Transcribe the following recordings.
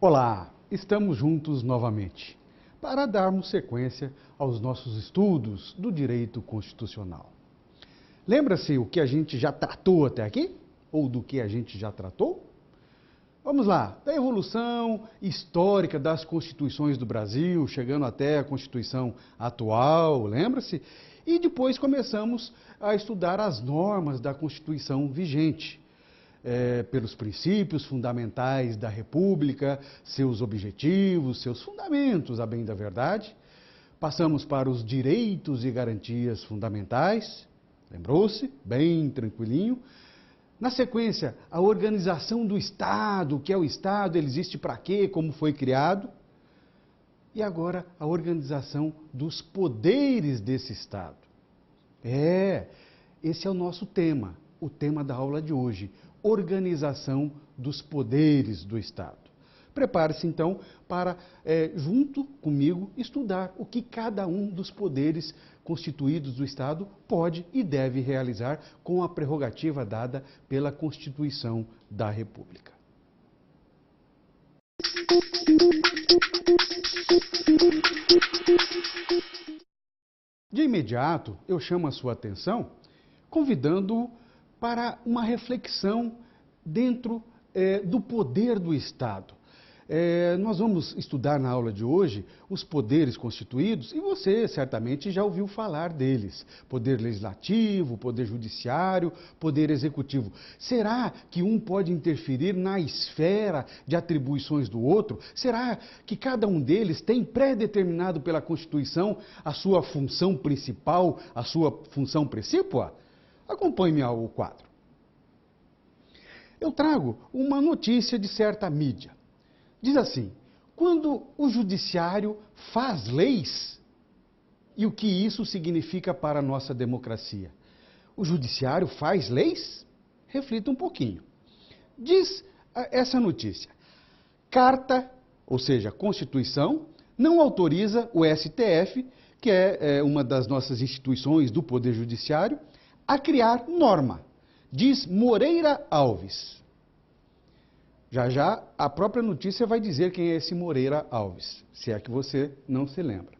Olá, estamos juntos novamente para darmos sequência aos nossos estudos do direito constitucional. Lembra-se o que a gente já tratou até aqui? Ou do que a gente já tratou? Vamos lá, da evolução histórica das constituições do Brasil, chegando até a Constituição atual, lembra-se? E depois começamos a estudar as normas da Constituição vigente. Pelos princípios fundamentais da República, seus objetivos, seus fundamentos, a bem da verdade. Passamos para os direitos e garantias fundamentais, lembrou-se? Bem tranquilinho. Na sequência, a organização do Estado, o que é o Estado, ele existe para quê, como foi criado. E agora, a organização dos poderes desse Estado. Esse é o nosso tema, o tema da aula de hoje. Organização dos poderes do Estado. Prepare-se então para, junto comigo, estudar o que cada um dos poderes constituídos do Estado pode e deve realizar com a prerrogativa dada pela Constituição da República. De imediato, eu chamo a sua atenção, convidando-o para uma reflexão dentro do poder do Estado. Nós vamos estudar na aula de hoje os poderes constituídos e você certamente já ouviu falar deles. Poder legislativo, poder judiciário, poder executivo. Será que um pode interferir na esfera de atribuições do outro? Será que cada um deles tem pré-determinado pela Constituição a sua função principal, a sua função precípua? Acompanhe-me ao quadro. Eu trago uma notícia de certa mídia. Diz assim: quando o judiciário faz leis, e o que isso significa para a nossa democracia? O judiciário faz leis? Reflita um pouquinho. Diz essa notícia: carta, ou seja, Constituição, não autoriza o STF, que é uma das nossas instituições do Poder Judiciário, a criar norma, diz Moreira Alves. Já a própria notícia vai dizer quem é esse Moreira Alves, se é que você não se lembra.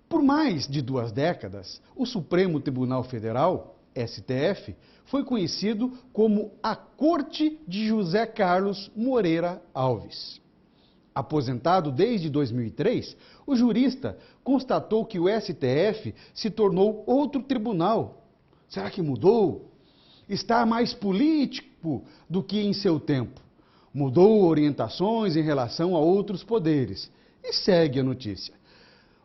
Por mais de 2 décadas, o Supremo Tribunal Federal, STF, foi conhecido como a Corte de José Carlos Moreira Alves. Aposentado desde 2003, o jurista constatou que o STF se tornou outro tribunal. Será que mudou? Está mais político do que em seu tempo. Mudou orientações em relação a outros poderes. E segue a notícia.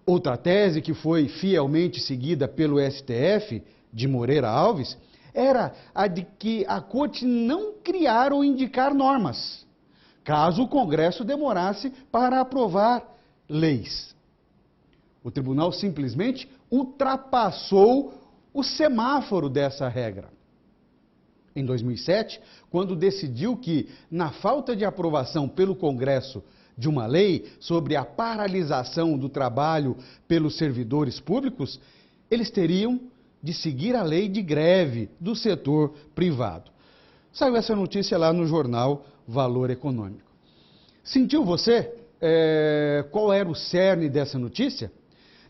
Outra tese que foi fielmente seguida pelo STF, de Moreira Alves, era a de que a Corte não criar ou indicar normas, caso o Congresso demorasse para aprovar leis. O tribunal simplesmente ultrapassou o semáforo dessa regra. Em 2007, quando decidiu que, na falta de aprovação pelo Congresso de uma lei sobre a paralisação do trabalho pelos servidores públicos, eles teriam de seguir a lei de greve do setor privado. Saiu essa notícia lá no jornal Valor Econômico. Sentiu você qual era o cerne dessa notícia?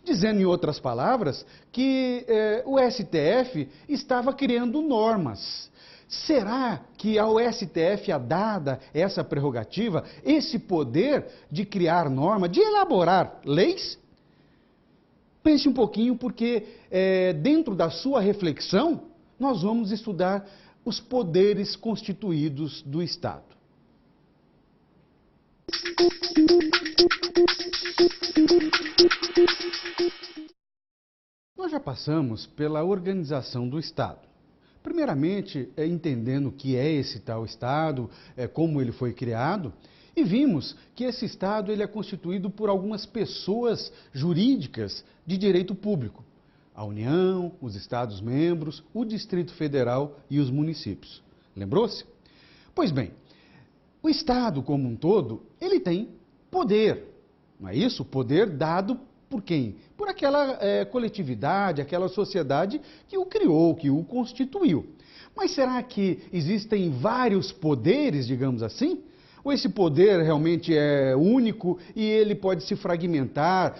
Dizendo, em outras palavras, que o STF estava criando normas. Será que ao STF é dada essa prerrogativa, esse poder de criar norma, de elaborar leis? Pense um pouquinho, porque dentro da sua reflexão, nós vamos estudar os poderes constituídos do Estado. Nós já passamos pela organização do Estado. Primeiramente, entendendo o que é esse tal Estado, como ele foi criado, e vimos que esse Estado ele é constituído por algumas pessoas jurídicas de direito público. A União, os Estados-membros, o Distrito Federal e os municípios. Lembrou-se? Pois bem, o Estado como um todo, ele tem poder, não é isso? Poder dado por quem? Por aquela coletividade, aquela sociedade que o criou, que o constituiu. Mas será que existem vários poderes, digamos assim? Ou esse poder realmente é único e ele pode se fragmentar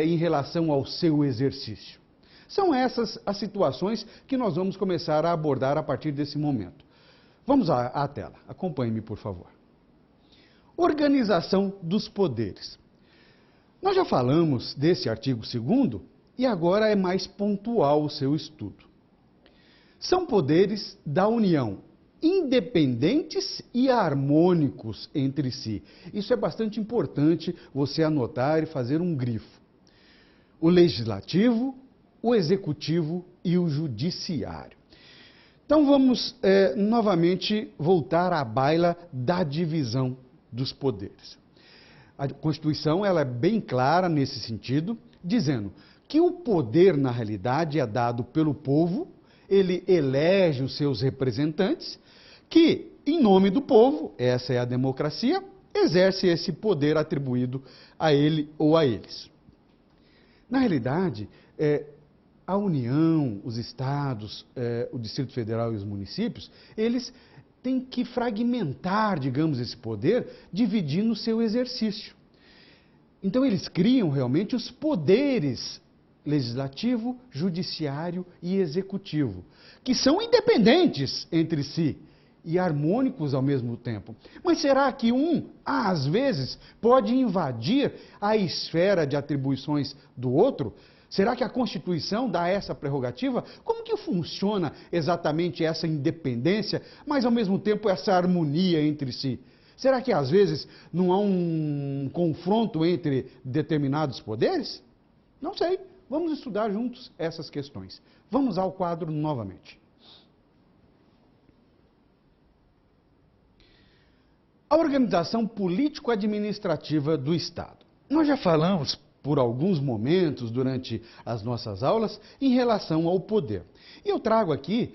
em relação ao seu exercício? São essas as situações que nós vamos começar a abordar a partir desse momento. Vamos à tela. Acompanhe-me, por favor. Organização dos poderes. Nós já falamos desse artigo 2º e agora é mais pontual o seu estudo. São poderes da União, independentes e harmônicos entre si. Isso é bastante importante você anotar e fazer um grifo. O legislativo, o executivo e o judiciário. Então vamos novamente voltar à baila da divisão dos poderes. A Constituição ela é bem clara nesse sentido, dizendo que o poder, na realidade, é dado pelo povo, ele elege os seus representantes, que, em nome do povo, essa é a democracia, exerce esse poder atribuído a ele ou a eles. Na realidade, a União, os estados, o Distrito Federal e os municípios, eles têm que fragmentar, digamos, esse poder, dividindo o seu exercício. Então, eles criam realmente os poderes legislativo, judiciário e executivo, que são independentes entre si e harmônicos ao mesmo tempo. Mas será que às vezes, pode invadir a esfera de atribuições do outro? Será que a Constituição dá essa prerrogativa? Como que funciona exatamente essa independência, mas ao mesmo tempo essa harmonia entre si? Será que às vezes não há um confronto entre determinados poderes? Não sei. Vamos estudar juntos essas questões. Vamos ao quadro novamente. A organização político-administrativa do Estado. Nós já falamos por alguns momentos durante as nossas aulas em relação ao poder. E eu trago aqui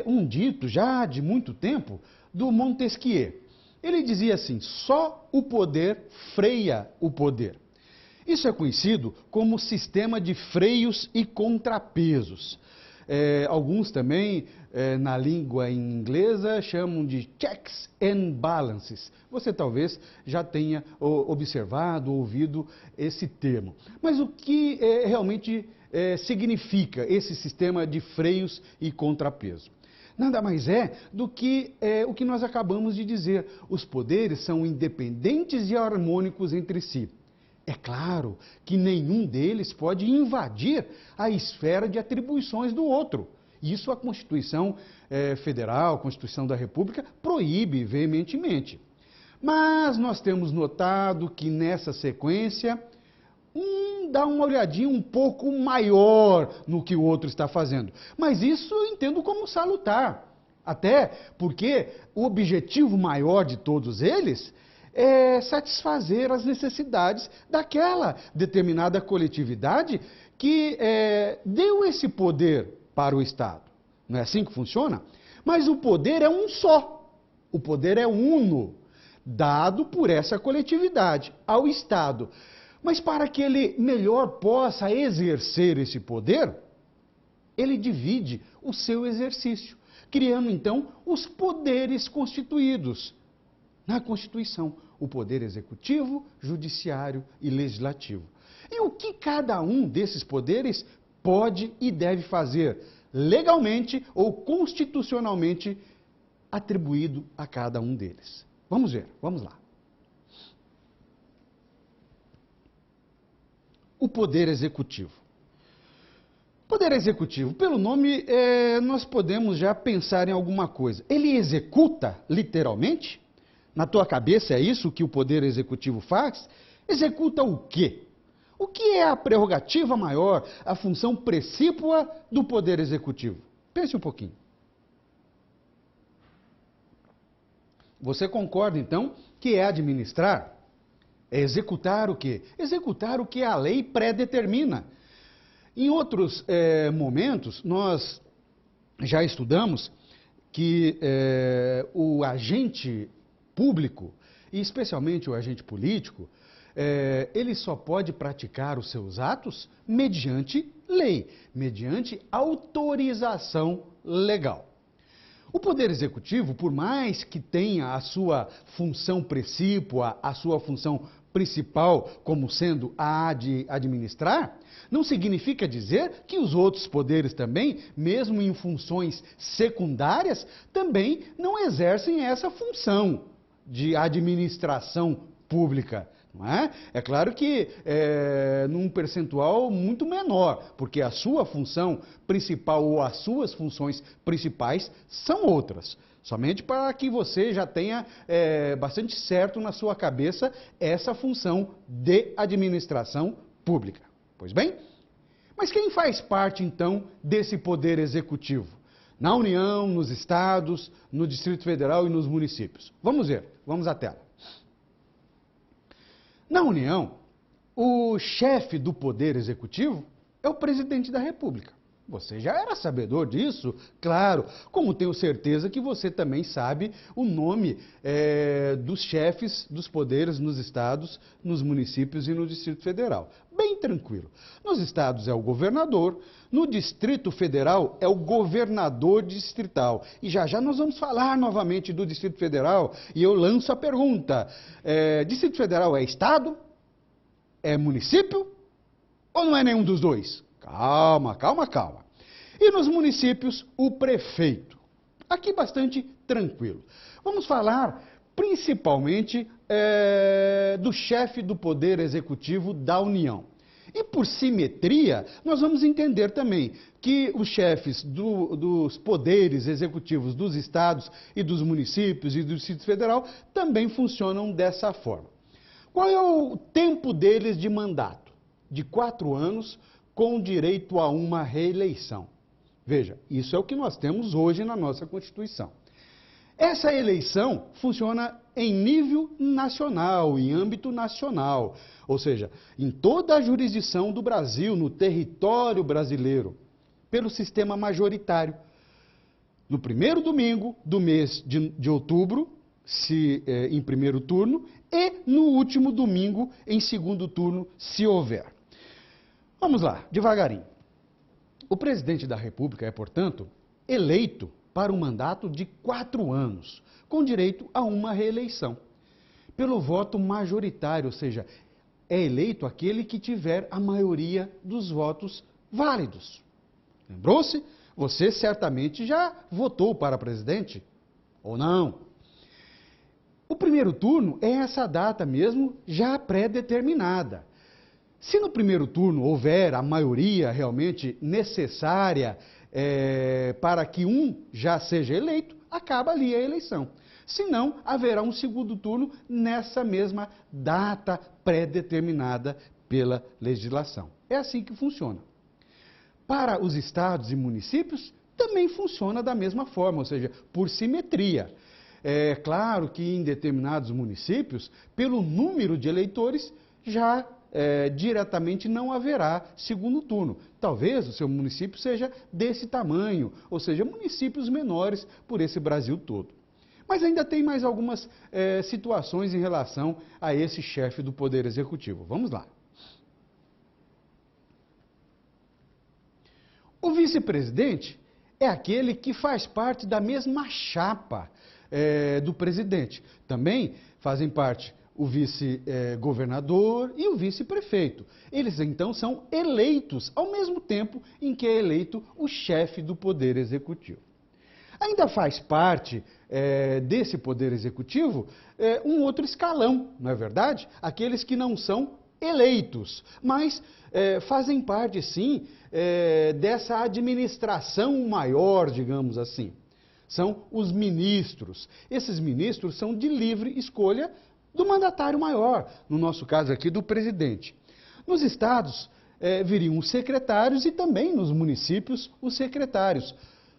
um dito já de muito tempo do Montesquieu. Ele dizia assim: só o poder freia o poder. Isso é conhecido como sistema de freios e contrapesos. Alguns também, na língua inglesa, chamam de checks and balances. Você talvez já tenha observado, ouvido esse termo. Mas o que realmente significa esse sistema de freios e contrapeso? Nada mais é do que o que nós acabamos de dizer. Os poderes são independentes e harmônicos entre si. É claro que nenhum deles pode invadir a esfera de atribuições do outro. Isso a Constituição Federal, a Constituição da República, proíbe veementemente. Mas nós temos notado que nessa sequência, dá uma olhadinha um pouco maior no que o outro está fazendo. Mas isso eu entendo como salutar. Até porque o objetivo maior de todos eles é satisfazer as necessidades daquela determinada coletividade que deu esse poder para o Estado. Não é assim que funciona? Mas o poder é um só. O poder é uno, dado por essa coletividade, ao Estado. Mas para que ele melhor possa exercer esse poder, ele divide o seu exercício, criando então os poderes constituídos na Constituição, o poder executivo, judiciário e legislativo. E o que cada um desses poderes pode e deve fazer legalmente ou constitucionalmente atribuído a cada um deles. Vamos ver, vamos lá. O poder executivo. Poder executivo, pelo nome, nós podemos já pensar em alguma coisa. Ele executa, literalmente? Na tua cabeça é isso que o poder executivo faz? Executa o quê? O que é a prerrogativa maior, a função precípua do poder executivo? Pense um pouquinho. Você concorda, então, que é administrar? É executar o quê? Executar o que a lei pré-determina. Em outros momentos, nós já estudamos que o agente público, e especialmente o agente político, ele só pode praticar os seus atos mediante lei, mediante autorização legal. O Poder Executivo, por mais que tenha a sua função precípua, a sua função principal como sendo a de administrar, não significa dizer que os outros poderes também, mesmo em funções secundárias, também não exercem essa função de administração pública. Não é? É claro que num percentual muito menor, porque a sua função principal ou as suas funções principais são outras. Somente para que você já tenha bastante certo na sua cabeça essa função de administração pública. Pois bem, mas quem faz parte então desse poder executivo? Na União, nos estados, no Distrito Federal e nos municípios. Vamos ver, vamos à tela. Na União, o chefe do Poder Executivo é o Presidente da República. Você já era sabedor disso? Claro, como tenho certeza que você também sabe o nome dos chefes dos poderes nos estados, nos municípios e no Distrito Federal. Bem tranquilo. Nos estados é o governador, no Distrito Federal é o governador distrital. E já já nós vamos falar novamente do Distrito Federal e eu lanço a pergunta. Distrito Federal é estado? É município? Ou não é nenhum dos dois? Calma, calma, calma. E nos municípios, o prefeito. Aqui bastante tranquilo. Vamos falar principalmente do chefe do Poder Executivo da União. E por simetria, nós vamos entender também que os chefes dos poderes executivos dos estados e dos municípios e do Distrito Federal também funcionam dessa forma. Qual é o tempo deles de mandato? De 4 anos, com direito a uma reeleição. Veja, isso é o que nós temos hoje na nossa Constituição. Essa eleição funciona em nível nacional, em âmbito nacional, ou seja, em toda a jurisdição do Brasil, no território brasileiro, pelo sistema majoritário. No primeiro domingo do mês de outubro, em primeiro turno, e no último domingo, em segundo turno, se houver. Vamos lá, devagarinho. O presidente da República é, portanto, eleito para um mandato de 4 anos, com direito a uma reeleição, pelo voto majoritário, ou seja, é eleito aquele que tiver a maioria dos votos válidos. Lembrou-se? Você certamente já votou para presidente, ou não? O primeiro turno é essa data mesmo já pré-determinada. Se no primeiro turno houver a maioria realmente necessária para que um já seja eleito, acaba ali a eleição. Se não, haverá um segundo turno nessa mesma data pré-determinada pela legislação. É assim que funciona. Para os estados e municípios, também funciona da mesma forma, ou seja, por simetria. É claro que em determinados municípios, pelo número de eleitores, já diretamente não haverá segundo turno. Talvez o seu município seja desse tamanho, ou seja, municípios menores por esse Brasil todo. Mas ainda tem mais algumas situações em relação a esse chefe do Poder Executivo. Vamos lá. O vice-presidente é aquele que faz parte da mesma chapa do presidente. Também fazem parte o vice-governador e o vice-prefeito. Eles, então, são eleitos ao mesmo tempo em que é eleito o chefe do Poder Executivo. Ainda faz parte desse Poder Executivo um outro escalão, não é verdade? Aqueles que não são eleitos, mas fazem parte, sim, dessa administração maior, digamos assim. São os ministros. Esses ministros são de livre escolha do mandatário maior, no nosso caso aqui do presidente. Nos estados viriam os secretários e também nos municípios os secretários,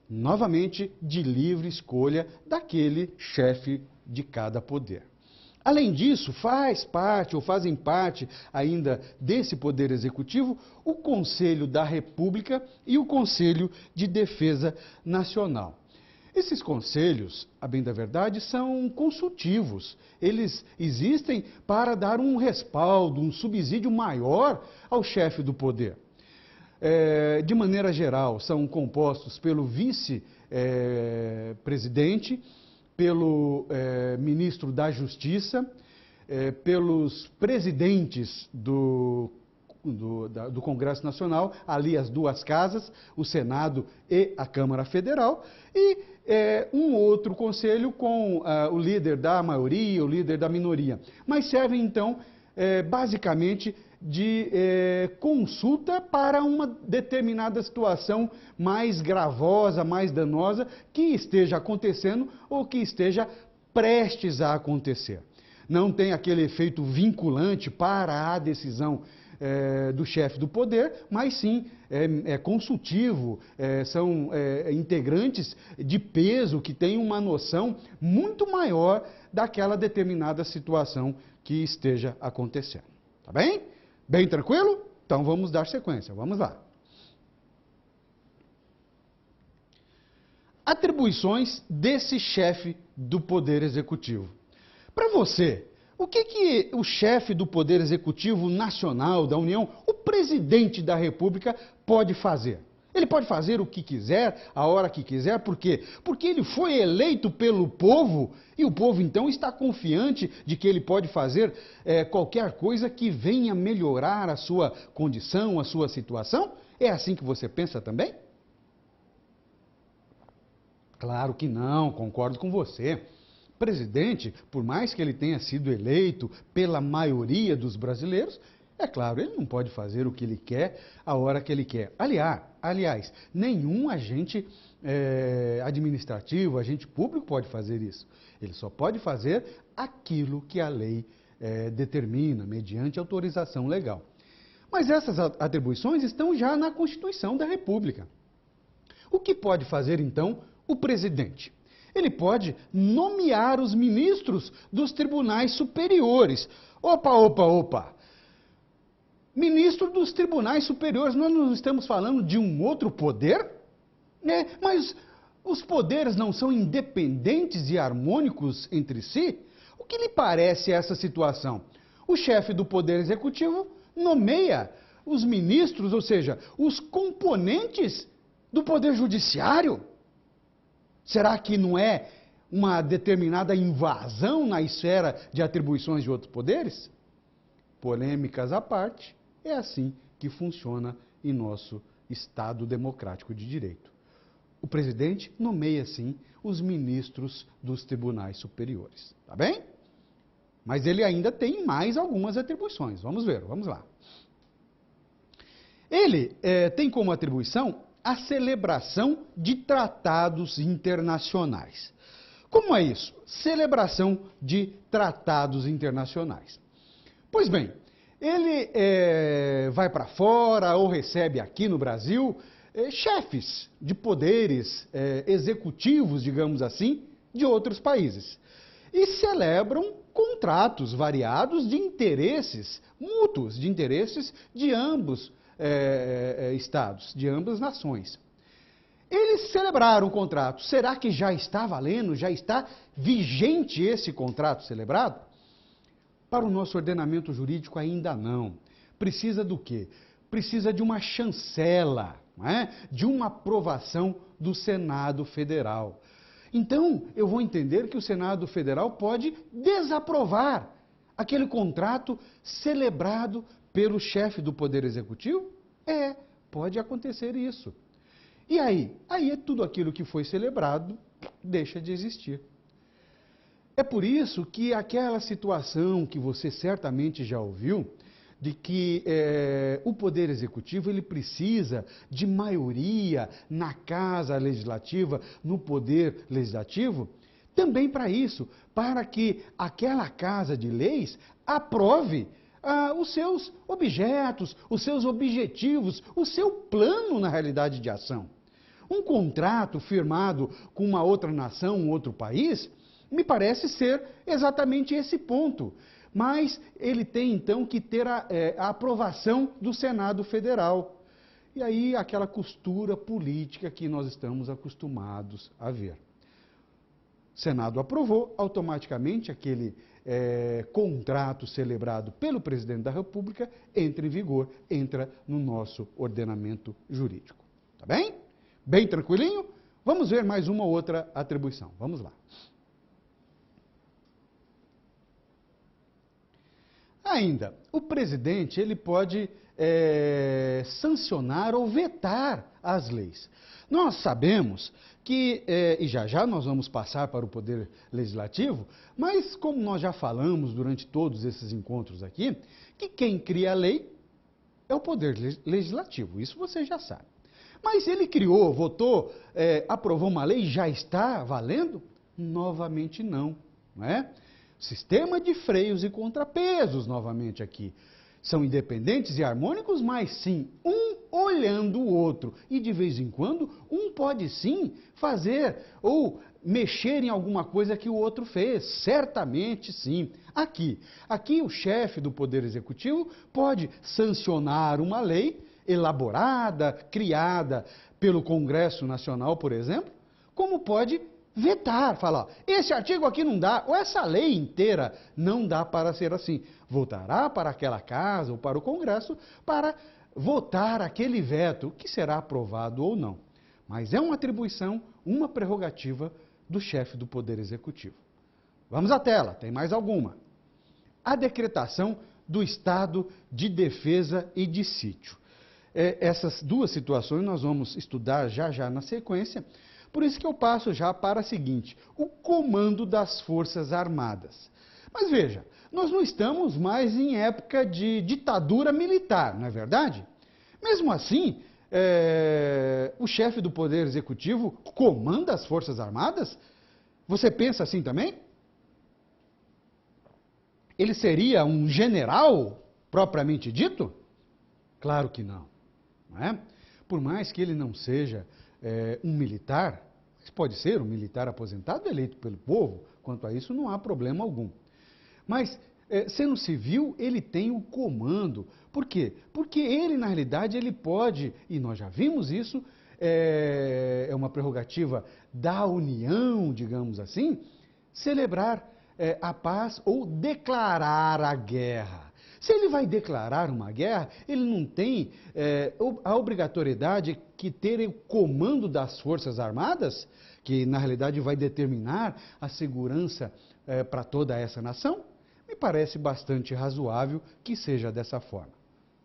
novamente de livre escolha daquele chefe de cada poder. Além disso, fazem parte ainda desse Poder Executivo o Conselho da República e o Conselho de Defesa Nacional. Esses conselhos, a bem da verdade, são consultivos. Eles existem para dar um respaldo, um subsídio maior ao chefe do poder. De maneira geral, são compostos pelo vice presidente, pelo ministro da Justiça, pelos presidentes do Congresso Nacional, ali as duas casas, o Senado e a Câmara Federal, e um outro conselho com o líder da maioria, o líder da minoria. Mas servem, então, basicamente, de consulta para uma determinada situação mais gravosa, mais danosa, que esteja acontecendo ou que esteja prestes a acontecer. Não tem aquele efeito vinculante para a decisão do chefe do poder, mas sim é consultivo, são integrantes de peso que têm uma noção muito maior daquela determinada situação que esteja acontecendo. Tá bem? Bem tranquilo? Então vamos dar sequência, vamos lá. Atribuições desse chefe do Poder Executivo. Para você, o que o chefe do Poder Executivo Nacional da União, o presidente da República, pode fazer? Ele pode fazer o que quiser, a hora que quiser, por quê? Porque ele foi eleito pelo povo e o povo então está confiante de que ele pode fazer qualquer coisa que venha melhorar a sua condição, a sua situação? É assim que você pensa também? Claro que não, concordo com você. Presidente, por mais que ele tenha sido eleito pela maioria dos brasileiros, é claro, ele não pode fazer o que ele quer, a hora que ele quer. Aliás, nenhum agente administrativo, agente público pode fazer isso. Ele só pode fazer aquilo que a lei determina, mediante autorização legal. Mas essas atribuições estão já na Constituição da República. O que pode fazer, então, o presidente? Ele pode nomear os ministros dos tribunais superiores. Opa! Ministro dos tribunais superiores, nós não estamos falando de um outro poder? Mas os poderes não são independentes e harmônicos entre si? O que lhe parece essa situação? O chefe do Poder Executivo nomeia os ministros, ou seja, os componentes do Poder Judiciário? Será que não é uma determinada invasão na esfera de atribuições de outros poderes? Polêmicas à parte, é assim que funciona em nosso Estado democrático de direito. O presidente nomeia, sim, os ministros dos tribunais superiores. Tá bem? Mas ele ainda tem mais algumas atribuições. Vamos ver, vamos lá. Ele tem como atribuição a celebração de tratados internacionais. Como é isso? Celebração de tratados internacionais. Pois bem, ele vai para fora ou recebe aqui no Brasil chefes de poderes executivos, digamos assim, de outros países. E celebram contratos variados de interesses mútuos, de interesses de ambos estados, de ambas nações. Eles celebraram o contrato. Será que já está valendo, já está vigente esse contrato celebrado? Para o nosso ordenamento jurídico ainda não. Precisa do quê? Precisa de uma chancela, não é? De uma aprovação do Senado Federal. Então, eu vou entender que o Senado Federal pode desaprovar aquele contrato celebrado pelo chefe do Poder Executivo? Pode acontecer isso. E aí? Aí tudo aquilo que foi celebrado deixa de existir. É por isso que aquela situação que você certamente já ouviu, de que o Poder Executivo ele precisa de maioria na Casa Legislativa, no Poder Legislativo, também para isso, para que aquela Casa de Leis aprove os seus objetos, os seus objetivos, o seu plano, na realidade, de ação. Um contrato firmado com uma outra nação, um outro país, me parece ser exatamente esse ponto. Mas ele tem, então, que ter a aprovação do Senado Federal. E aí, aquela costura política que nós estamos acostumados a ver. O Senado aprovou, automaticamente aquele contrato celebrado pelo presidente da República entra em vigor, entra no nosso ordenamento jurídico. Tá bem? Bem tranquilinho? Vamos ver mais uma outra atribuição. Vamos lá. Ainda, o presidente ele pode sancionar ou vetar as leis. Nós sabemos que, e já nós vamos passar para o Poder Legislativo, mas como nós já falamos durante todos esses encontros aqui, que quem cria a lei é o Poder Legislativo, isso você já sabe. Mas ele criou, votou, aprovou uma lei, já está valendo? Novamente não, não é? Sistema de freios e contrapesos, novamente aqui. São independentes e harmônicos, mas sim, um olhando o outro. E de vez em quando, um pode sim fazer ou mexer em alguma coisa que o outro fez. Certamente sim. Aqui o chefe do Poder Executivo pode sancionar uma lei elaborada, criada pelo Congresso Nacional, por exemplo, como pode vetar, falar, esse artigo aqui não dá, ou essa lei inteira não dá para ser assim. Voltará para aquela casa ou para o Congresso para votar aquele veto, que será aprovado ou não. Mas é uma atribuição, uma prerrogativa do chefe do Poder Executivo. Vamos à tela, tem mais alguma. A decretação do estado de defesa e de sítio. Essas duas situações nós vamos estudar já na sequência. Por isso que eu passo já para a seguinte, o comando das Forças Armadas. Mas veja, nós não estamos mais em época de ditadura militar, não é verdade? Mesmo assim, o chefe do Poder Executivo comanda as Forças Armadas? Você pensa assim também? Ele seria um general, propriamente dito? Claro que não, não é? Por mais que ele não seja um militar, pode ser um militar aposentado eleito pelo povo, quanto a isso não há problema algum. Mas, sendo civil, ele tem o comando. Por quê? Porque ele, na realidade, ele pode, e nós já vimos isso, é uma prerrogativa da União, digamos assim, celebrar a paz ou declarar a guerra. Se ele vai declarar uma guerra, ele não tem a obrigatoriedade que ter o comando das Forças Armadas, que na realidade vai determinar a segurança para toda essa nação? Me parece bastante razoável que seja dessa forma.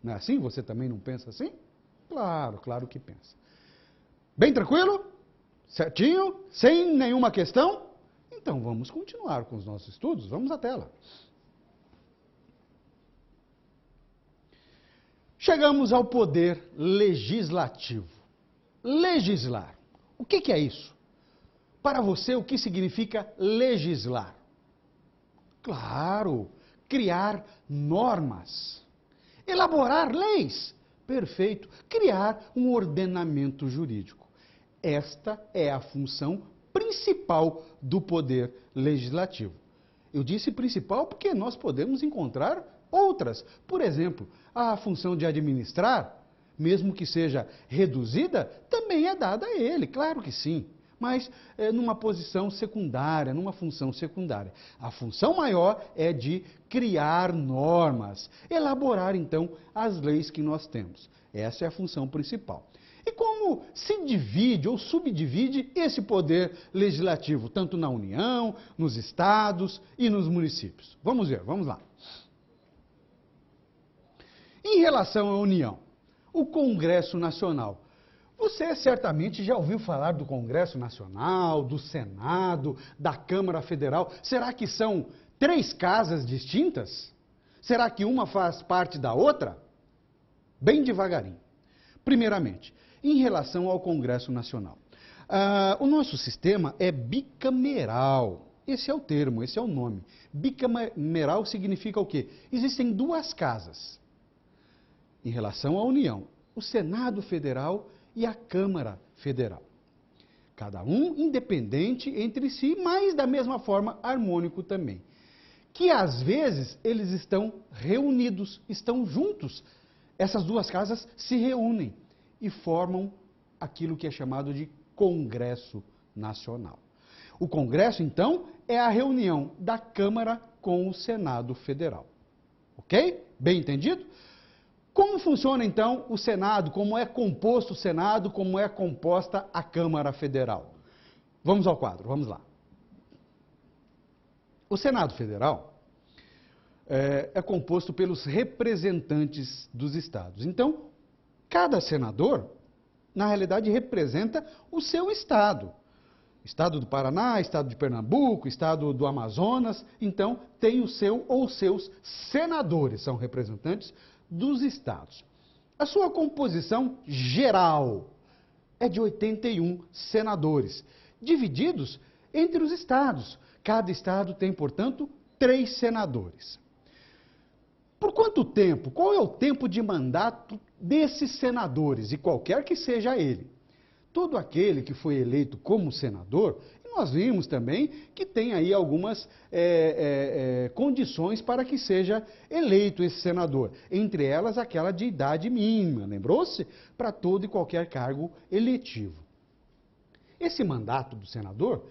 Não é assim? Você também não pensa assim? Claro, claro que pensa. Bem tranquilo? Certinho? Sem nenhuma questão? Então vamos continuar com os nossos estudos. Vamos à tela. Chegamos ao poder legislativo. Legislar. O que é isso? Para você, o que significa legislar? Claro, criar normas, elaborar leis. Perfeito. Criar um ordenamento jurídico. Esta é a função principal do poder legislativo. Eu disse principal porque nós podemos encontrar outras. Por exemplo, a função de administrar, mesmo que seja reduzida, também é dada a ele, claro que sim. Mas numa posição secundária, numa função secundária. A função maior é de criar normas, elaborar então as leis que nós temos. Essa é a função principal. E como se divide ou subdivide esse poder legislativo, tanto na União, nos estados e nos municípios? Vamos ver, vamos lá. Em relação à União, o Congresso Nacional. Você certamente já ouviu falar do Congresso Nacional, do Senado, da Câmara Federal. Será que são 3 casas distintas? Será que uma faz parte da outra? Bem devagarinho. Primeiramente, em relação ao Congresso Nacional. O nosso sistema é bicameral. Esse é o termo, esse é o nome. Bicameral significa o quê? Existem 2 casas em relação à União. O Senado Federal e a Câmara Federal. Cada um independente entre si, mas da mesma forma harmônico também. Que às vezes eles estão reunidos, estão juntos. Essas 2 casas se reúnem e formam aquilo que é chamado de Congresso Nacional. O Congresso, então, é a reunião da Câmara com o Senado Federal. Ok? Bem entendido? Como funciona então o Senado? Como é composto o Senado? Como é composta a Câmara Federal? Vamos ao quadro, vamos lá. O Senado Federal é composto pelos representantes dos estados. Então, cada senador, na realidade, representa o seu estado. Estado do Paraná, estado de Pernambuco, estado do Amazonas, então tem o seu ou seus senadores, são representantes dos estados. A sua composição geral é de 81 senadores, divididos entre os estados. Cada estado tem, portanto, 3 senadores. Por quanto tempo? Qual é o tempo de mandato desses senadores, e qualquer que seja ele? Todo aquele que foi eleito como senador, e nós vimos também que tem aí algumas condições para que seja eleito esse senador. Entre elas, aquela de idade mínima, lembrou-se? Para todo e qualquer cargo eletivo. Esse mandato do senador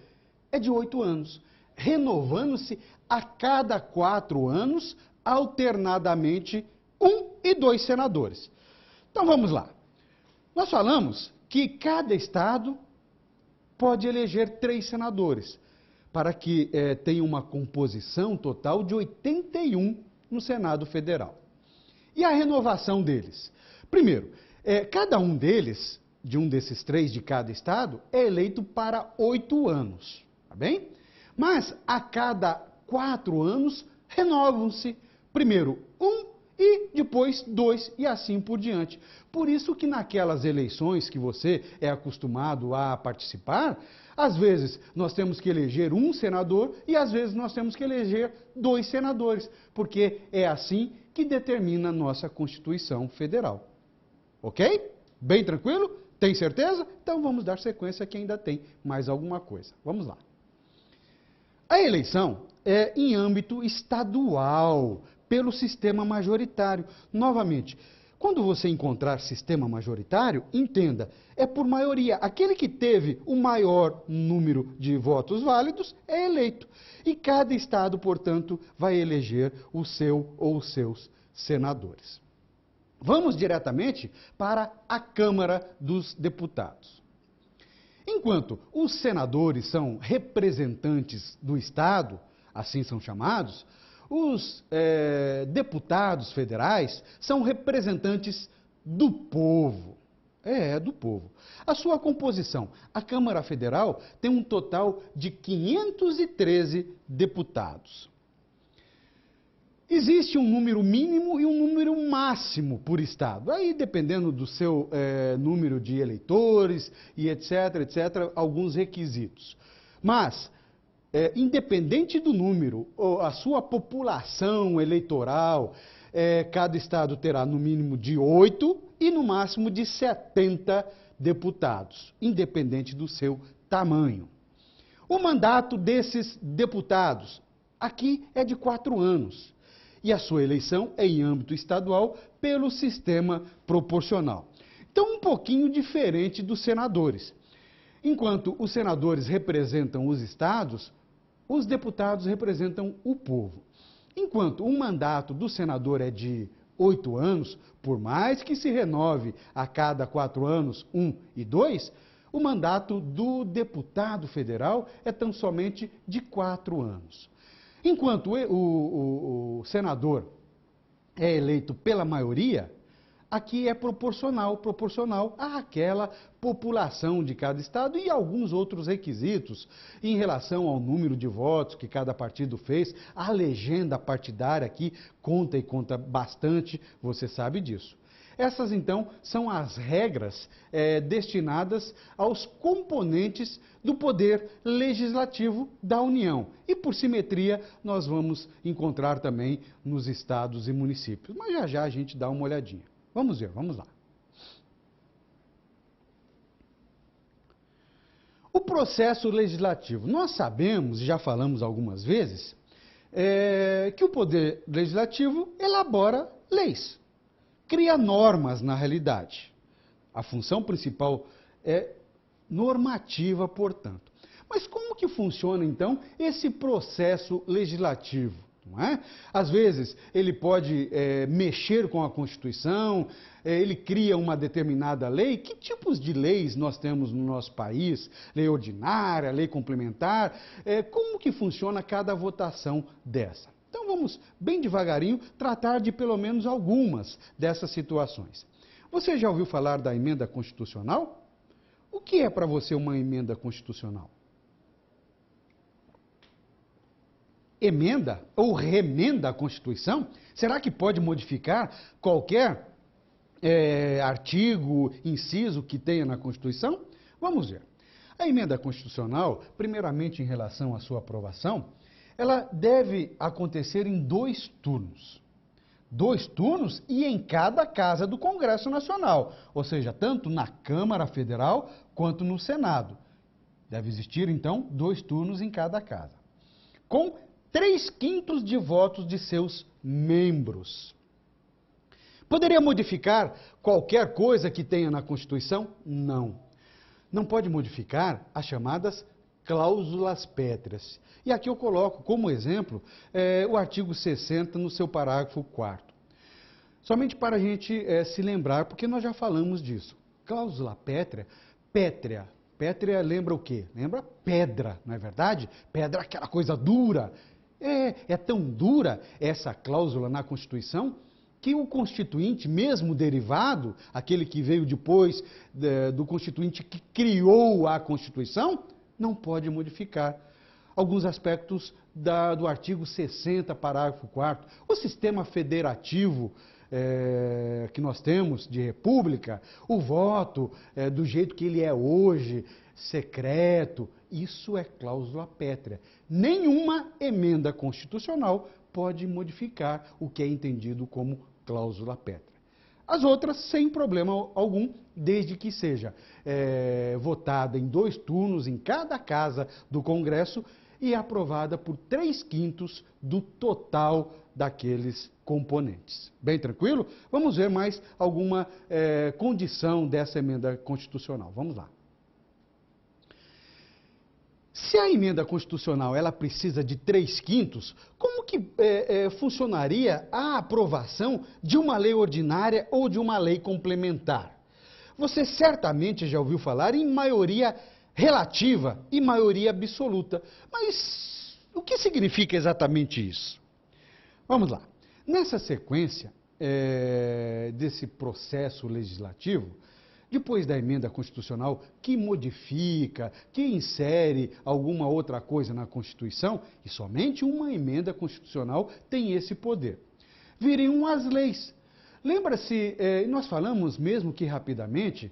é de 8 anos, renovando-se a cada 4 anos, alternadamente 1 e 2 senadores. Então vamos lá. Nós falamos que cada estado pode eleger 3 senadores, para que tenha uma composição total de 81 no Senado Federal. E a renovação deles? Primeiro, cada um deles, de um desses 3 de cada estado, é eleito para 8 anos, tá bem? Mas a cada 4 anos renovam-se, primeiro 1 e depois 2 e assim por diante. Por isso que naquelas eleições que você é acostumado a participar, às vezes nós temos que eleger um senador e às vezes nós temos que eleger 2 senadores, porque é assim que determina a nossa Constituição Federal. Ok? Bem tranquilo? Tem certeza? Então vamos dar sequência que ainda tem mais alguma coisa. Vamos lá. A eleição é em âmbito estadual, pelo sistema majoritário. Novamente, quando você encontrar sistema majoritário, entenda, é por maioria. Aquele que teve o maior número de votos válidos é eleito. E cada estado, portanto, vai eleger o seu ou os seus senadores. Vamos diretamente para a Câmara dos Deputados. Enquanto os senadores são representantes do estado, assim são chamados, os deputados federais são representantes do povo. Do povo. A sua composição, a Câmara Federal tem um total de 513 deputados. Existe um número mínimo e um número máximo por estado. Aí, dependendo do seu número de eleitores e etc, alguns requisitos. Mas, independente do número, a sua população eleitoral, cada estado terá no mínimo de 8 e no máximo de 70 deputados, independente do seu tamanho. O mandato desses deputados aqui é de 4 anos. E a sua eleição é em âmbito estadual pelo sistema proporcional. Então, um pouquinho diferente dos senadores. Enquanto os senadores representam os estados, os deputados representam o povo. Enquanto o mandato do senador é de 8 anos, por mais que se renove a cada 4 anos, 1 e 2, o mandato do deputado federal é tão somente de 4 anos. Enquanto o senador é eleito pela maioria, aqui é proporcional àquela população de cada estado e alguns outros requisitos em relação ao número de votos que cada partido fez. A legenda partidária aqui conta e conta bastante, você sabe disso. Essas, então, são as regras destinadas aos componentes do poder legislativo da União. E, por simetria, nós vamos encontrar também nos estados e municípios. Mas já já a gente dá uma olhadinha. Vamos ver, vamos lá. O processo legislativo. Nós sabemos, e já falamos algumas vezes, que o poder legislativo elabora leis. Cria normas, na realidade. A função principal é normativa, portanto. Mas como que funciona, então, esse processo legislativo? Não é? Às vezes, ele pode mexer com a Constituição, ele cria uma determinada lei. Que tipos de leis nós temos no nosso país? Lei ordinária, lei complementar? Como que funciona cada votação dessa? Então, vamos, bem devagarinho, tratar de pelo menos algumas dessas situações. Você já ouviu falar da emenda constitucional? O que é para você uma emenda constitucional? Emenda ou remenda a Constituição? Será que pode modificar qualquer artigo, inciso que tenha na Constituição? Vamos ver. A emenda constitucional, primeiramente em relação à sua aprovação, ela deve acontecer em 2 turnos. 2 turnos e em cada casa do Congresso Nacional, ou seja, tanto na Câmara Federal quanto no Senado. Deve existir, então, 2 turnos em cada casa, com 3/5 de votos de seus membros. Poderia modificar qualquer coisa que tenha na Constituição? Não. Não pode modificar as chamadas cláusulas pétreas. E aqui eu coloco como exemplo o artigo 60 no seu parágrafo 4º. Somente para a gente se lembrar, porque nós já falamos disso. Cláusula pétrea, pétrea lembra o quê? Lembra pedra, não é verdade? Pedra é aquela coisa dura. É tão dura essa cláusula na Constituição que o Constituinte, mesmo derivado, aquele que veio depois do Constituinte que criou a Constituição, não pode modificar alguns aspectos do artigo 60, parágrafo 4º. O sistema federativo que nós temos de república, o voto do jeito que ele é hoje, secreto, isso é cláusula pétrea. Nenhuma emenda constitucional pode modificar o que é entendido como cláusula pétrea. As outras, sem problema algum, desde que seja votada em 2 turnos em cada casa do Congresso e aprovada por 3/5 do total daqueles componentes. Bem tranquilo? Vamos ver mais alguma condição dessa emenda constitucional. Vamos lá. Se a emenda constitucional ela precisa de 3/5, como que funcionaria a aprovação de uma lei ordinária ou de uma lei complementar? Você certamente já ouviu falar em maioria relativa e maioria absoluta. Mas o que significa exatamente isso? Vamos lá. Nessa sequência desse processo legislativo, depois da emenda constitucional que modifica, que insere alguma outra coisa na Constituição, e somente uma emenda constitucional tem esse poder, viriam as leis. Lembra-se, nós falamos mesmo que rapidamente,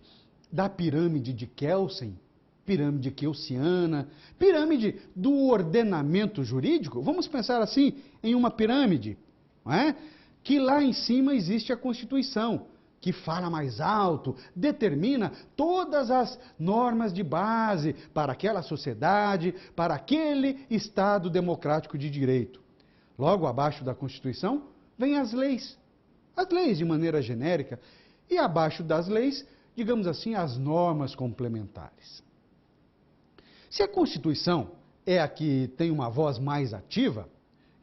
da pirâmide de Kelsen, pirâmide kelseniana, pirâmide do ordenamento jurídico. Vamos pensar assim em uma pirâmide, não é? Que lá em cima existe a Constituição, que fala mais alto, determina todas as normas de base para aquela sociedade, para aquele Estado democrático de direito. Logo abaixo da Constituição, vem as leis de maneira genérica, e abaixo das leis, digamos assim, as normas complementares. Se a Constituição é a que tem uma voz mais ativa,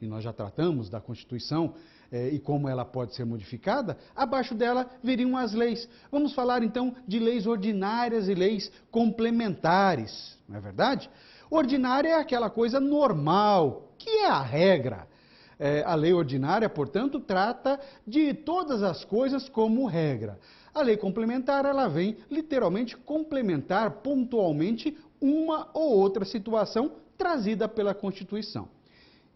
e nós já tratamos da Constituição e como ela pode ser modificada, abaixo dela viriam as leis. Vamos falar então de leis ordinárias e leis complementares, não é verdade? Ordinária é aquela coisa normal, que é a regra. A lei ordinária, portanto, trata de todas as coisas como regra. A lei complementar, ela vem literalmente complementar pontualmente uma ou outra situação trazida pela Constituição.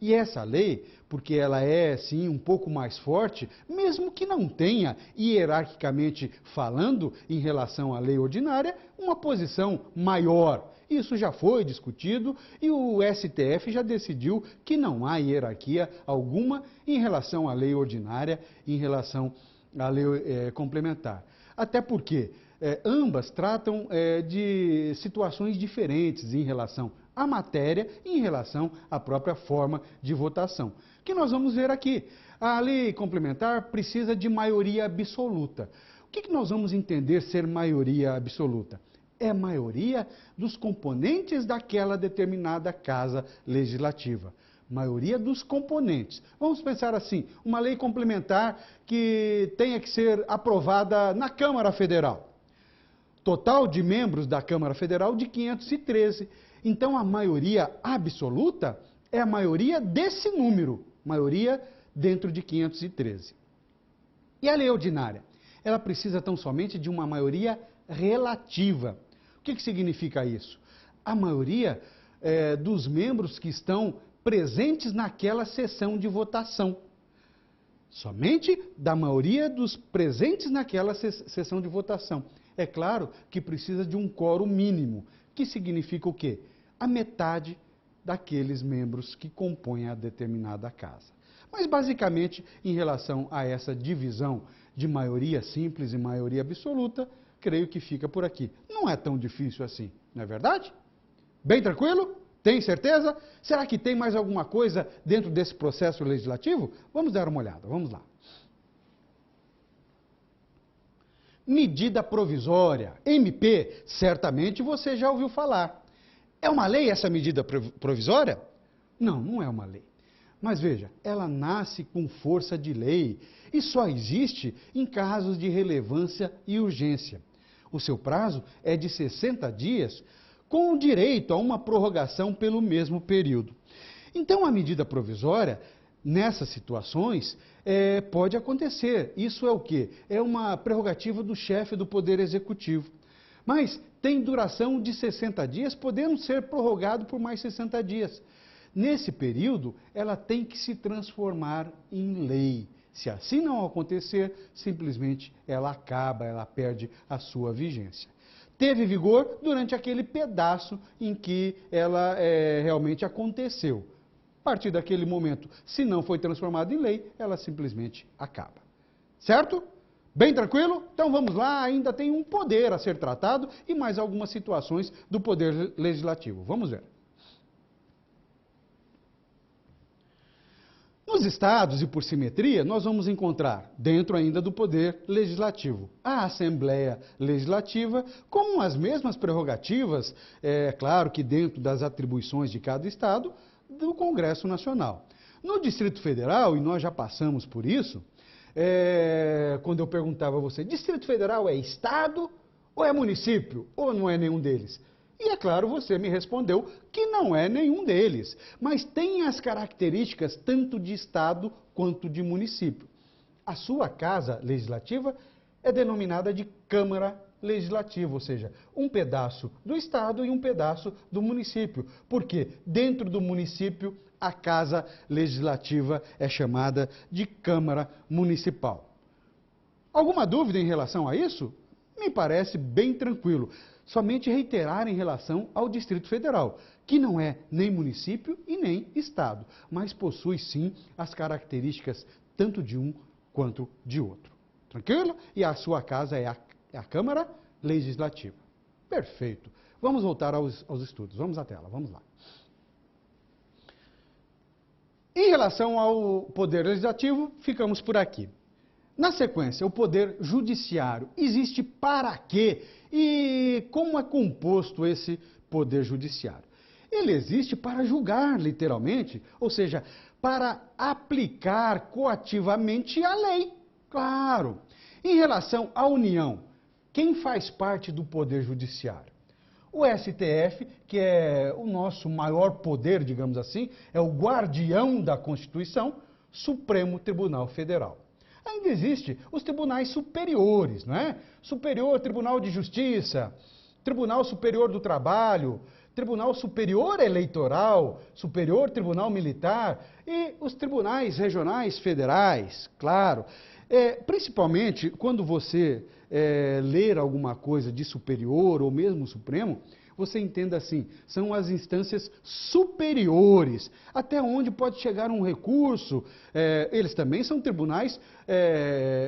E essa lei, porque ela é, sim, um pouco mais forte, mesmo que não tenha, hierarquicamente falando, em relação à lei ordinária, uma posição maior. Isso já foi discutido e o STF já decidiu que não há hierarquia alguma em relação à lei ordinária, em relação à lei complementar. Até porque ambas tratam de situações diferentes em relação à matéria e em relação à própria forma de votação. Que nós vamos ver aqui. A lei complementar precisa de maioria absoluta. O que nós vamos entender ser maioria absoluta? É a maioria dos componentes daquela determinada casa legislativa. Maioria dos componentes. Vamos pensar assim, uma lei complementar que tenha que ser aprovada na Câmara Federal. Total de membros da Câmara Federal de 513. Então, a maioria absoluta é a maioria desse número, maioria dentro de 513. E a lei ordinária? Ela precisa tão somente de uma maioria relativa. O que significa isso? A maioria dos membros que estão presentes naquela sessão de votação. Somente da maioria dos presentes naquela sessão de votação. É claro que precisa de um quórum mínimo, que significa o quê? A metade daqueles membros que compõem a determinada casa. Mas, basicamente, em relação a essa divisão de maioria simples e maioria absoluta, creio que fica por aqui. Não é tão difícil assim, não é verdade? Bem tranquilo? Tem certeza? Será que tem mais alguma coisa dentro desse processo legislativo? Vamos dar uma olhada, vamos lá. Medida provisória, MP, certamente você já ouviu falar. É uma lei essa medida provisória? Não, não é uma lei. Mas veja, ela nasce com força de lei e só existe em casos de relevância e urgência. O seu prazo é de 60 dias, com direito a uma prorrogação pelo mesmo período. Então, a medida provisória, nessas situações, pode acontecer. Isso é o quê? É uma prerrogativa do chefe do Poder Executivo. Mas tem duração de 60 dias, podendo ser prorrogado por mais 60 dias. Nesse período, ela tem que se transformar em lei. Se assim não acontecer, simplesmente ela acaba, ela perde a sua vigência. Teve vigor durante aquele pedaço em que ela realmente aconteceu. A partir daquele momento, se não foi transformada em lei, ela simplesmente acaba. Certo? Bem tranquilo? Então vamos lá, ainda tem um poder a ser tratado e mais algumas situações do poder legislativo. Vamos ver. Nos estados e por simetria, nós vamos encontrar, dentro ainda do poder legislativo, a Assembleia Legislativa com as mesmas prerrogativas, claro que dentro das atribuições de cada estado, do Congresso Nacional. No Distrito Federal, e nós já passamos por isso, quando eu perguntava a você, Distrito Federal é estado ou é município? Ou não é nenhum deles? E é claro, você me respondeu que não é nenhum deles, mas tem as características tanto de estado quanto de município. A sua casa legislativa é denominada de Câmara Legislativa, ou seja, um pedaço do estado e um pedaço do município, porque dentro do município a casa legislativa é chamada de Câmara Municipal. Alguma dúvida em relação a isso? Me parece bem tranquilo. Somente reiterar em relação ao Distrito Federal, que não é nem município e nem estado, mas possui sim as características tanto de um quanto de outro. Tranquilo? E a sua casa é a Câmara Legislativa. Perfeito. Vamos voltar aos estudos. Vamos à tela, vamos lá. Em relação ao Poder Legislativo, ficamos por aqui. Na sequência, o Poder Judiciário existe para quê? E como é composto esse Poder Judiciário? Ele existe para julgar, literalmente, ou seja, para aplicar coativamente a lei. Claro. Em relação à União, quem faz parte do Poder Judiciário? O STF, que é o nosso maior poder, digamos assim, é o guardião da Constituição, Supremo Tribunal Federal. Ainda existem os tribunais superiores, não é? Superior Tribunal de Justiça, Tribunal Superior do Trabalho, Tribunal Superior Eleitoral, Superior Tribunal Militar e os tribunais regionais federais, claro. Principalmente quando você ler alguma coisa de superior ou mesmo supremo, você entenda assim, são as instâncias superiores, até onde pode chegar um recurso. Eles também são tribunais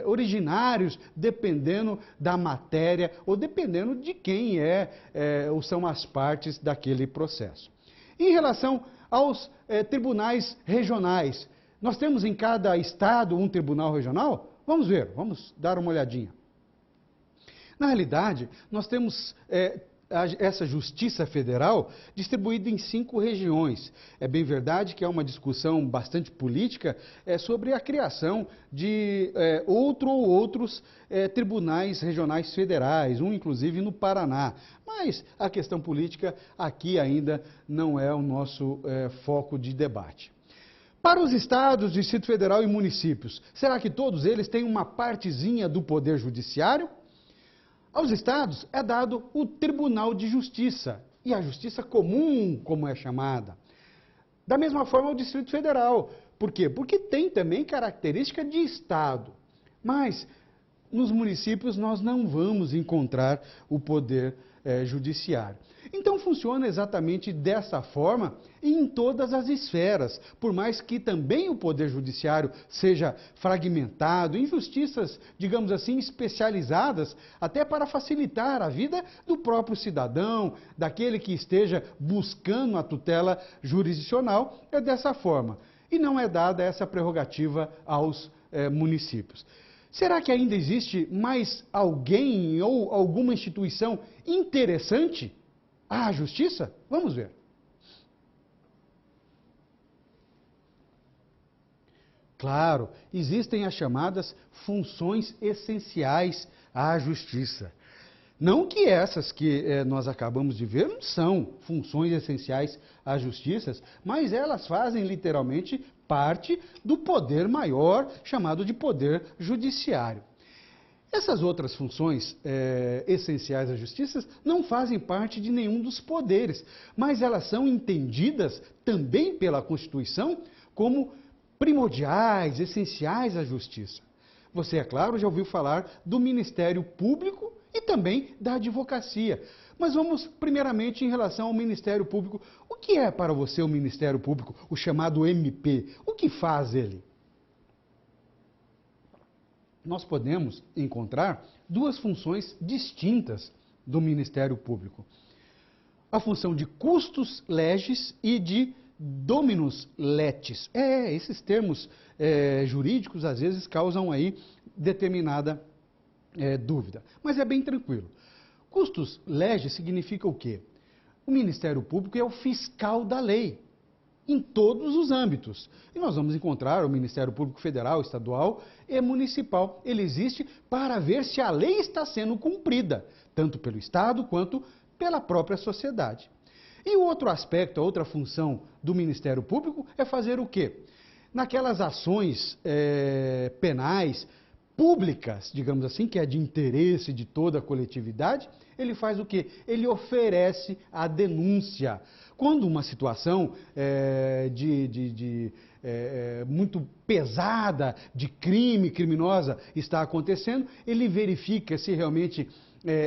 originários, dependendo da matéria ou dependendo de quem ou são as partes daquele processo. Em relação aos tribunais regionais, nós temos em cada estado um tribunal regional? Vamos ver, vamos dar uma olhadinha. Na realidade, nós temos essa Justiça Federal distribuída em 5 regiões. É bem verdade que há uma discussão bastante política sobre a criação de outro ou outros tribunais regionais federais, um inclusive no Paraná. Mas a questão política aqui ainda não é o nosso foco de debate. Para os estados, Distrito Federal e municípios, será que todos eles têm uma partezinha do Poder Judiciário? Aos estados é dado o Tribunal de Justiça, e a Justiça Comum, como é chamada. Da mesma forma, o Distrito Federal. Por quê? Porque tem também característica de estado. Mas nos municípios nós não vamos encontrar o Poder Judiciário. Então funciona exatamente dessa forma em todas as esferas, por mais que também o Poder Judiciário seja fragmentado, em justiças, digamos assim, especializadas, até para facilitar a vida do próprio cidadão, daquele que esteja buscando a tutela jurisdicional, é dessa forma. E não é dada essa prerrogativa aos municípios. Será que ainda existe mais alguém ou alguma instituição interessante à justiça? Vamos ver. Claro, existem as chamadas funções essenciais à justiça. Não que essas que nós acabamos de ver não são funções essenciais à justiça, mas elas fazem literalmente parte do poder maior, chamado de poder judiciário. Essas outras funções essenciais à justiça não fazem parte de nenhum dos poderes, mas elas são entendidas também pela Constituição como primordiais, essenciais à justiça. Você, é claro, já ouviu falar do Ministério Público e também da advocacia. Mas vamos primeiramente em relação ao Ministério Público. O que é para você o Ministério Público, o chamado MP? O que faz ele? Nós podemos encontrar 2 funções distintas do Ministério Público. A função de custos legis e de dominus letis. Esses termos jurídicos às vezes causam aí determinada dúvida, mas é bem tranquilo. Custos legis significa o quê? O Ministério Público é o fiscal da lei, em todos os âmbitos. E nós vamos encontrar o Ministério Público Federal, Estadual e Municipal. Ele existe para ver se a lei está sendo cumprida, tanto pelo Estado quanto pela própria sociedade. E o outro aspecto, a outra função do Ministério Público é fazer o quê? Naquelas ações penais, públicas, digamos assim, que é de interesse de toda a coletividade, ele faz o quê? Ele oferece a denúncia. Quando uma situação muito pesada, de crime, criminosa, está acontecendo, ele verifica se realmente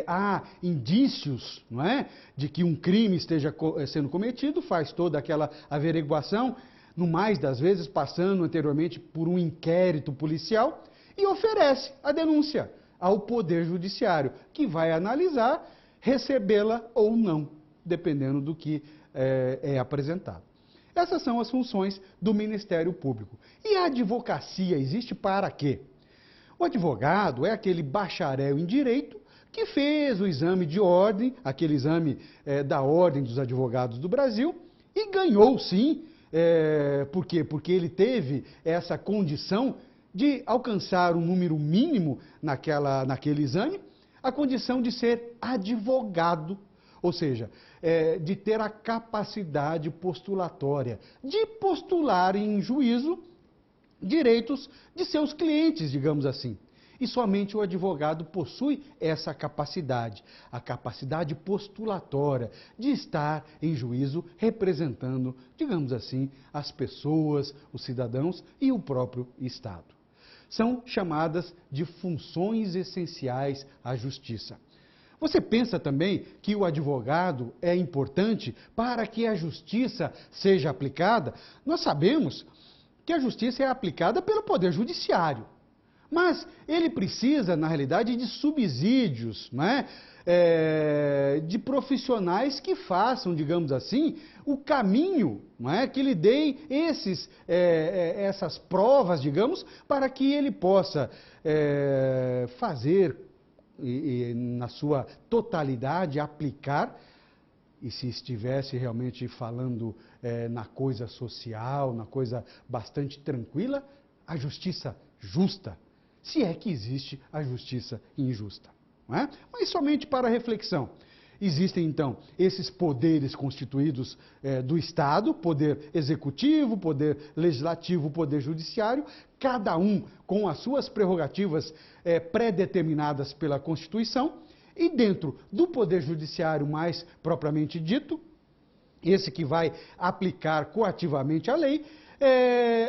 há indícios, não é, de que um crime esteja sendo cometido, faz toda aquela averiguação, no mais das vezes passando anteriormente por um inquérito policial, e oferece a denúncia ao Poder Judiciário, que vai analisar, recebê-la ou não, dependendo do que é apresentado. Essas são as funções do Ministério Público. E a advocacia existe para quê? O advogado é aquele bacharel em direito que fez o exame de ordem, aquele exame da Ordem dos Advogados do Brasil, e ganhou sim. Por quê? Porque ele teve essa condição de alcançar um número mínimo naquele exame, a condição de ser advogado, ou seja, de ter a capacidade postulatória, de postular em juízo direitos de seus clientes, digamos assim. E somente o advogado possui essa capacidade, a capacidade postulatória de estar em juízo representando, digamos assim, as pessoas, os cidadãos e o próprio Estado. São chamadas de funções essenciais à justiça. Você pensa também que o advogado é importante para que a justiça seja aplicada? Nós sabemos que a justiça é aplicada pelo Poder Judiciário. Mas ele precisa, na realidade, de subsídios, não é? De profissionais que façam, digamos assim, o caminho, não é? Que lhe deem essas provas, digamos, para que ele possa fazer e na sua totalidade aplicar, e se estivesse realmente falando na coisa social, na coisa bastante tranquila, a justiça justa, se é que existe a justiça injusta. Não é? Mas somente para reflexão. Existem, então, esses poderes constituídos do Estado, poder executivo, poder legislativo, poder judiciário, cada um com as suas prerrogativas pré-determinadas pela Constituição, e dentro do poder judiciário mais propriamente dito, esse que vai aplicar coativamente a lei,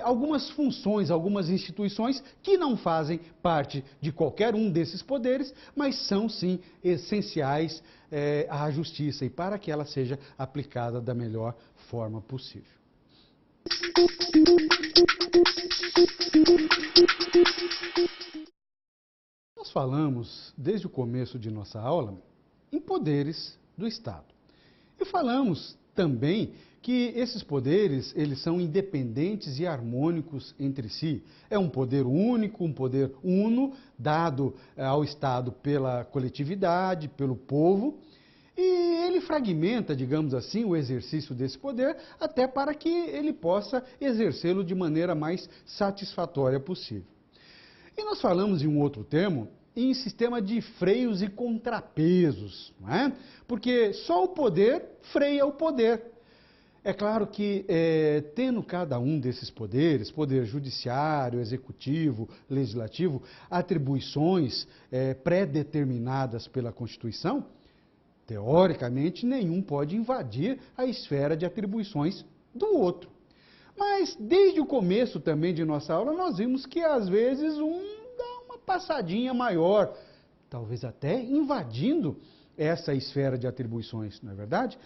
algumas funções, algumas instituições que não fazem parte de qualquer um desses poderes, mas são sim essenciais à justiça e para que ela seja aplicada da melhor forma possível. Nós falamos, desde o começo de nossa aula, em poderes do Estado. E falamos também que esses poderes, eles são independentes e harmônicos entre si. É um poder único, um poder uno, dado ao Estado pela coletividade, pelo povo, e ele fragmenta, digamos assim, o exercício desse poder, até para que ele possa exercê-lo de maneira mais satisfatória possível. E nós falamos em um outro termo, em sistema de freios e contrapesos, não é? Porque só o poder freia o poder. É claro que, tendo cada um desses poderes, poder judiciário, executivo, legislativo, atribuições pré-determinadas pela Constituição, teoricamente nenhum pode invadir a esfera de atribuições do outro. Mas desde o começo também de nossa aula, nós vimos que às vezes dá uma passadinha maior, talvez até invadindo essa esfera de atribuições, não é verdade?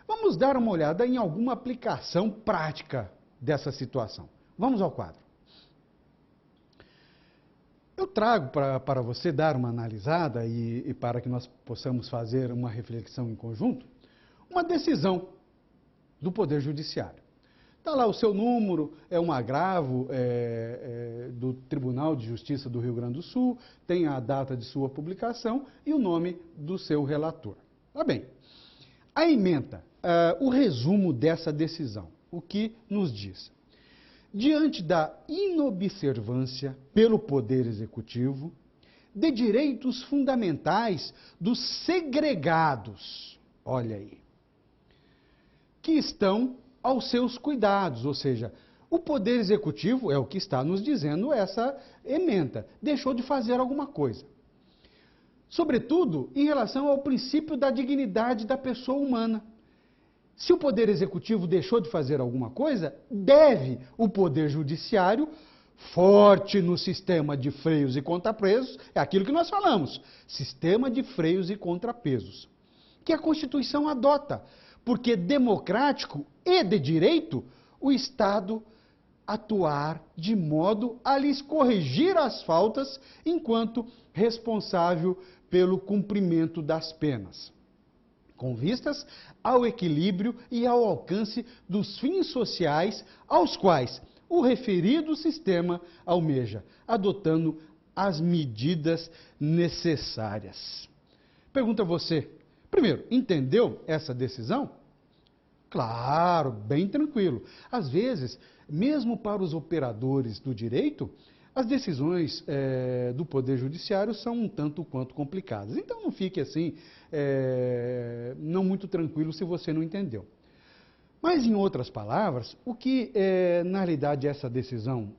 Vamos dar uma olhada em alguma aplicação prática dessa situação. Vamos ao quadro. Eu trago para você dar uma analisada e para que nós possamos fazer uma reflexão em conjunto, uma decisão do Poder Judiciário. Está lá o seu número, é um agravo do Tribunal de Justiça do Rio Grande do Sul, tem a data de sua publicação e o nome do seu relator. Tá bem. A ementa, o resumo dessa decisão, o que nos diz? Diante da inobservância pelo Poder Executivo de direitos fundamentais dos segregados, olha aí, que estão aos seus cuidados, ou seja, o Poder Executivo, é o que está nos dizendo essa ementa, deixou de fazer alguma coisa. Sobretudo em relação ao princípio da dignidade da pessoa humana. Se o Poder Executivo deixou de fazer alguma coisa, deve o Poder Judiciário, forte no sistema de freios e contrapesos, é aquilo que nós falamos, sistema de freios e contrapesos, que a Constituição adota, porque democrático e de direito, o Estado atuar de modo a lhes corrigir as faltas enquanto responsável pelo cumprimento das penas, com vistas ao equilíbrio e ao alcance dos fins sociais aos quais o referido sistema almeja, adotando as medidas necessárias. Pergunta a você, primeiro, entendeu essa decisão? Claro, bem tranquilo. Às vezes, mesmo para os operadores do direito, as decisões do Poder Judiciário são um tanto quanto complicadas. Então não fique assim, não muito tranquilo se você não entendeu. Mas, em outras palavras, o que na realidade essa decisão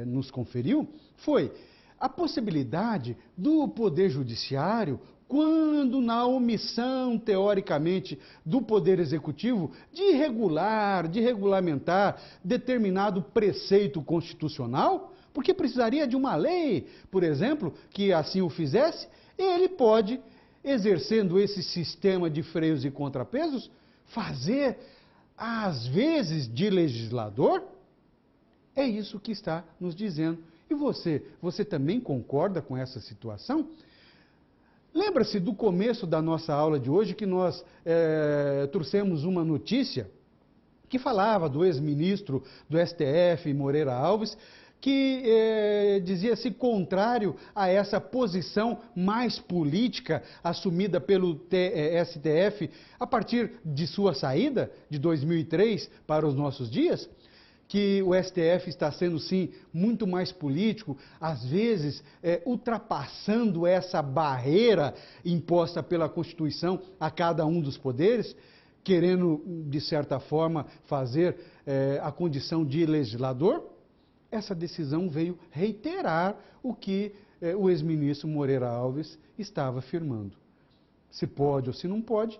nos conferiu foi a possibilidade do Poder Judiciário, quando na omissão, teoricamente, do Poder Executivo, de regular, de regulamentar determinado preceito constitucional, porque precisaria de uma lei, por exemplo, que assim o fizesse, ele pode, exercendo esse sistema de freios e contrapesos, fazer, às vezes, de legislador? É isso que está nos dizendo. E você também concorda com essa situação? Lembra-se do começo da nossa aula de hoje que nós trouxemos uma notícia que falava do ex-ministro do STF, Moreira Alves, que dizia-se contrário a essa posição mais política assumida pelo STF a partir de sua saída de 2003 para os nossos dias, que o STF está sendo, sim, muito mais político, às vezes ultrapassando essa barreira imposta pela Constituição a cada um dos poderes, querendo, de certa forma, fazer a condição de legislador. Essa decisão veio reiterar o que o ex-ministro Moreira Alves estava afirmando. Se pode ou se não pode,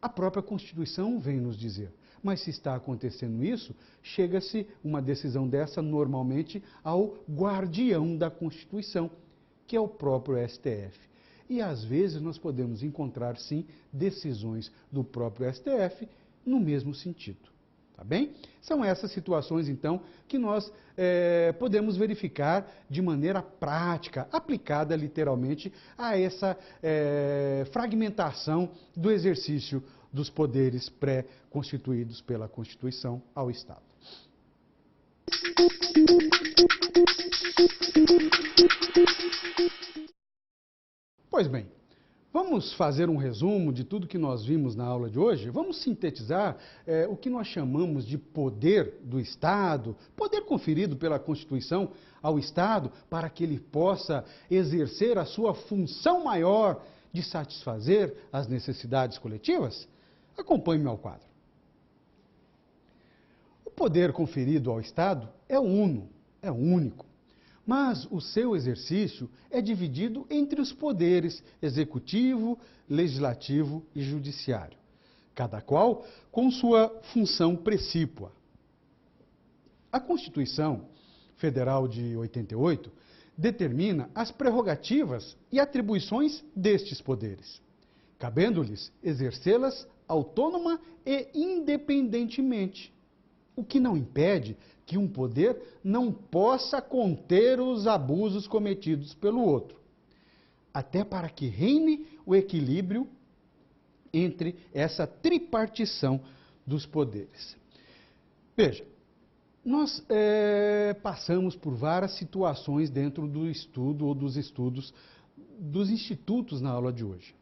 a própria Constituição vem nos dizer. Mas se está acontecendo isso, chega-se uma decisão dessa normalmente ao guardião da Constituição, que é o próprio STF. E às vezes nós podemos encontrar, sim, decisões do próprio STF no mesmo sentido. Tá bem? São essas situações, então, que nós podemos verificar de maneira prática, aplicada literalmente a essa fragmentação do exercício dos poderes pré-constituídos pela Constituição ao Estado. Pois bem, vamos fazer um resumo de tudo que nós vimos na aula de hoje? Vamos sintetizar o que nós chamamos de poder do Estado, poder conferido pela Constituição ao Estado para que ele possa exercer a sua função maior de satisfazer as necessidades coletivas? Acompanhe-me ao quadro. O poder conferido ao Estado é uno, é único, mas o seu exercício é dividido entre os poderes executivo, legislativo e judiciário, cada qual com sua função precípua. A Constituição Federal de 88 determina as prerrogativas e atribuições destes poderes, cabendo-lhes exercê-las autônoma e independentemente, o que não impede que um poder não possa conter os abusos cometidos pelo outro, até para que reine o equilíbrio entre essa tripartição dos poderes. Veja, nós passamos por várias situações dentro do estudo ou dos estudos dos institutos na aula de hoje.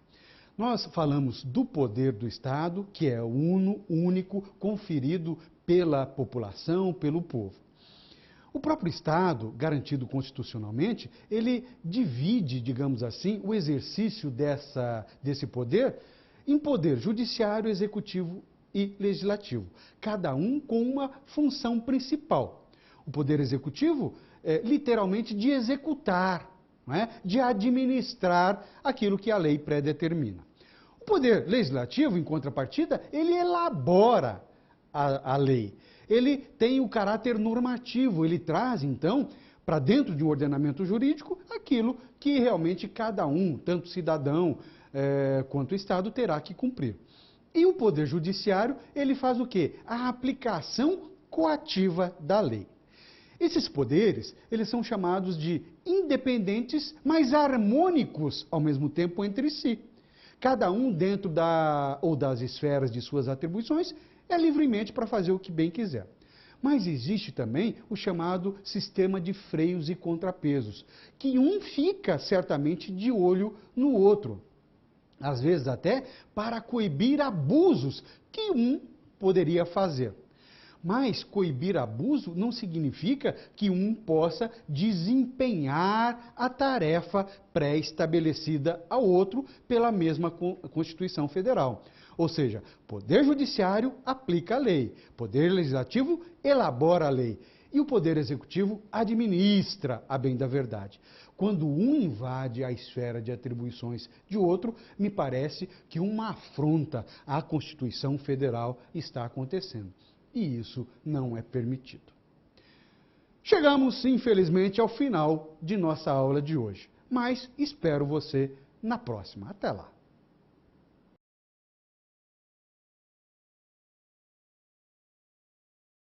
Nós falamos do poder do Estado, que é único, conferido pela população, pelo povo. O próprio Estado, garantido constitucionalmente, ele divide, digamos assim, o exercício desse poder em poder judiciário, executivo e legislativo, cada um com uma função principal. O poder executivo literalmente de executar, não é? De administrar aquilo que a lei predetermina. O poder legislativo, em contrapartida, ele elabora a lei. Ele tem o caráter normativo, ele traz, então, para dentro de um ordenamento jurídico, aquilo que realmente cada um, tanto cidadão quanto Estado, terá que cumprir. E o Poder Judiciário, ele faz o quê? A aplicação coativa da lei. Esses poderes, eles são chamados de independentes, mas harmônicos ao mesmo tempo entre si. Cada um dentro das esferas de suas atribuições é livremente para fazer o que bem quiser. Mas existe também o chamado sistema de freios e contrapesos, que um fica certamente de olho no outro. Às vezes até para coibir abusos que um poderia fazer. Mas coibir abuso não significa que um possa desempenhar a tarefa pré-estabelecida ao outro pela mesma Constituição Federal. Ou seja, Poder Judiciário aplica a lei, Poder Legislativo elabora a lei e o Poder Executivo administra a bem da verdade. Quando um invade a esfera de atribuições de outro, me parece que uma afronta à Constituição Federal está acontecendo. E isso não é permitido. Chegamos, infelizmente, ao final de nossa aula de hoje, mas espero você na próxima. Até lá!